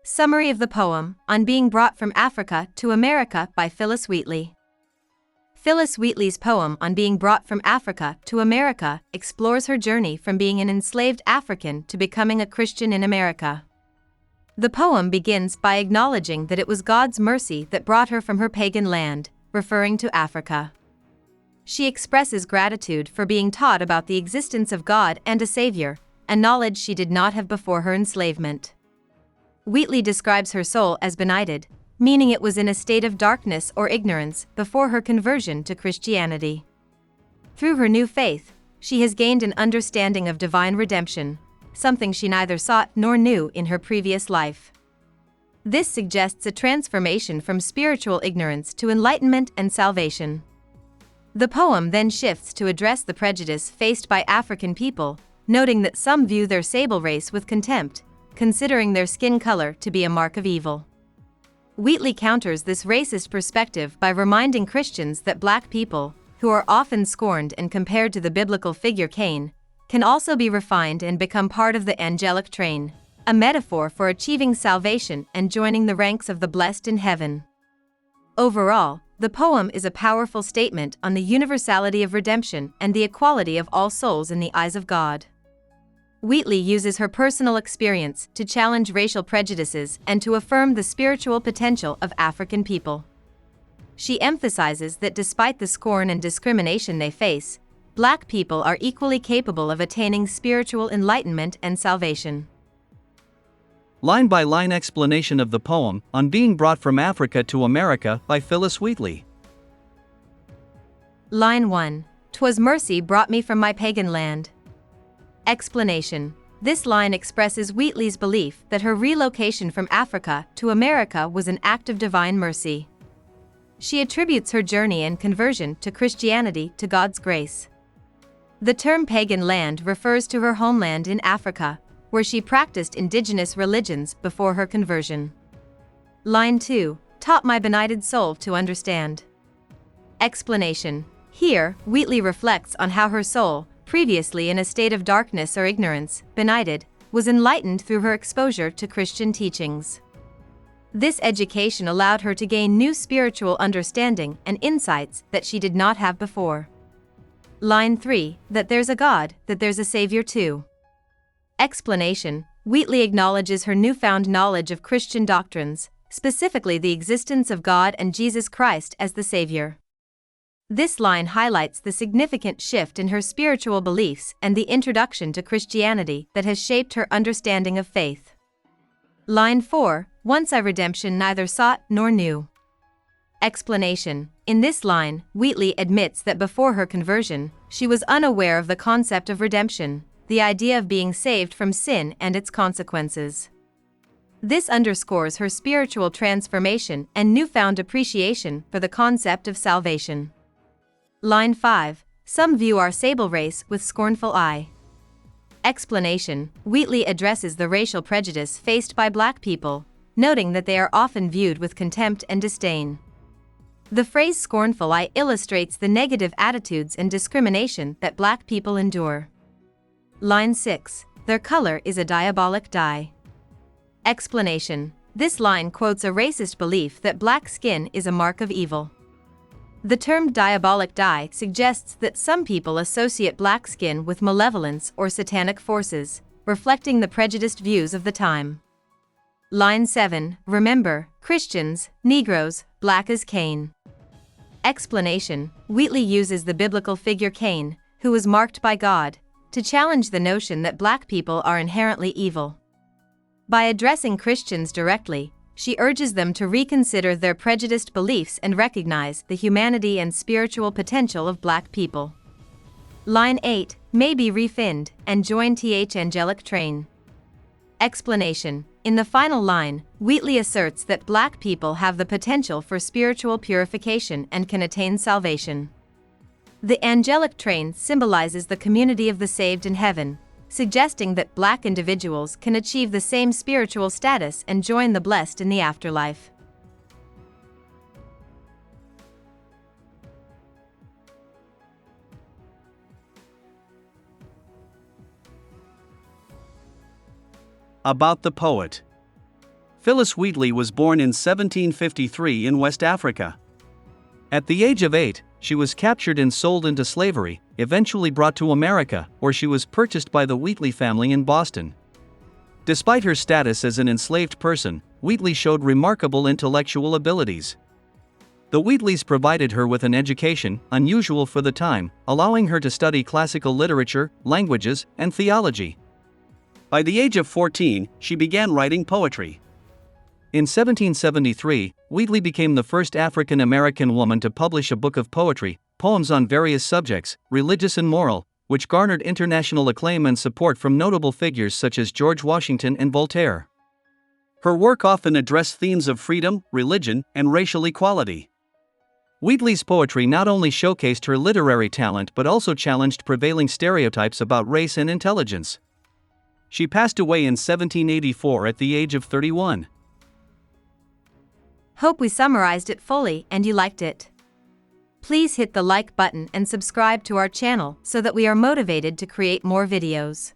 Summary of the poem, On Being Brought from Africa to America by Phillis Wheatley. Phillis Wheatley's poem On Being Brought from Africa to America explores her journey from being an enslaved African to becoming a Christian in America. The poem begins by acknowledging that it was God's mercy that brought her from her pagan land, referring to Africa. She expresses gratitude for being taught about the existence of God and a Savior, a knowledge she did not have before her enslavement. Wheatley describes her soul as benighted, meaning it was in a state of darkness or ignorance before her conversion to Christianity. Through her new faith, she has gained an understanding of divine redemption, something she neither sought nor knew in her previous life. This suggests a transformation from spiritual ignorance to enlightenment and salvation. The poem then shifts to address the prejudice faced by African people, noting that some view their sable race with contempt, considering their skin color to be a mark of evil. Wheatley counters this racist perspective by reminding Christians that black people, who are often scorned and compared to the biblical figure Cain, can also be refined and become part of the angelic train, a metaphor for achieving salvation and joining the ranks of the blessed in heaven. Overall, the poem is a powerful statement on the universality of redemption and the equality of all souls in the eyes of God. Wheatley uses her personal experience to challenge racial prejudices and to affirm the spiritual potential of African people. She emphasizes that despite the scorn and discrimination they face, black people are equally capable of attaining spiritual enlightenment and salvation. Line-by-line explanation of the poem, On Being Brought from Africa to America by Phillis Wheatley. Line 1. 'Twas mercy brought me from my pagan land. Explanation. This line expresses Wheatley's belief that her relocation from Africa to America was an act of divine mercy. She attributes her journey and conversion to Christianity to God's grace. The term pagan land refers to her homeland in Africa, where she practiced indigenous religions before her conversion. Line 2. Taught my benighted soul to understand. Explanation. Here, Wheatley reflects on how her soul, previously in a state of darkness or ignorance, benighted, was enlightened through her exposure to Christian teachings. This education allowed her to gain new spiritual understanding and insights that she did not have before. Line 3. That there's a God, that there's a Savior too. Explanation. Wheatley acknowledges her newfound knowledge of Christian doctrines, specifically the existence of God and Jesus Christ as the Savior. This line highlights the significant shift in her spiritual beliefs and the introduction to Christianity that has shaped her understanding of faith. Line 4. Once I redemption neither sought nor knew. Explanation. In this line, Wheatley admits that before her conversion, she was unaware of the concept of redemption, the idea of being saved from sin and its consequences. This underscores her spiritual transformation and newfound appreciation for the concept of salvation. Line 5. Some view our sable race with scornful eye. Explanation. Wheatley addresses the racial prejudice faced by black people, noting that they are often viewed with contempt and disdain. The phrase scornful eye illustrates the negative attitudes and discrimination that black people endure. Line 6. Their color is a diabolic dye. Explanation. This line quotes a racist belief that black skin is a mark of evil. The term diabolic dye suggests that some people associate black skin with malevolence or satanic forces, reflecting the prejudiced views of the time. Line 7. Remember, Christians, Negroes, black as Cain. Explanation. Wheatley uses the biblical figure Cain, who was marked by God, to challenge the notion that black people are inherently evil. By addressing Christians directly, she urges them to reconsider their prejudiced beliefs and recognize the humanity and spiritual potential of black people. Line 8. May be refined and join th angelic train. Explanation. In the final line, Wheatley asserts that black people have the potential for spiritual purification and can attain salvation. The angelic train symbolizes the community of the saved in heaven, suggesting that black individuals can achieve the same spiritual status and join the blessed in the afterlife. About the poet. Phillis Wheatley was born in 1753 in West Africa. At the age of 8, she was captured and sold into slavery, eventually brought to America, where she was purchased by the Wheatley family in Boston. Despite her status as an enslaved person, Wheatley showed remarkable intellectual abilities. The Wheatleys provided her with an education unusual for the time, allowing her to study classical literature, languages, and theology. By the age of 14, she began writing poetry. In 1773, Wheatley became the first African American woman to publish a book of poetry, poems on various subjects, religious and moral, which garnered international acclaim and support from notable figures such as George Washington and Voltaire. Her work often addressed themes of freedom, religion, and racial equality. Wheatley's poetry not only showcased her literary talent but also challenged prevailing stereotypes about race and intelligence. She passed away in 1784 at the age of 31. Hope we summarized it fully and you liked it. Please hit the like button and subscribe to our channel so that we are motivated to create more videos.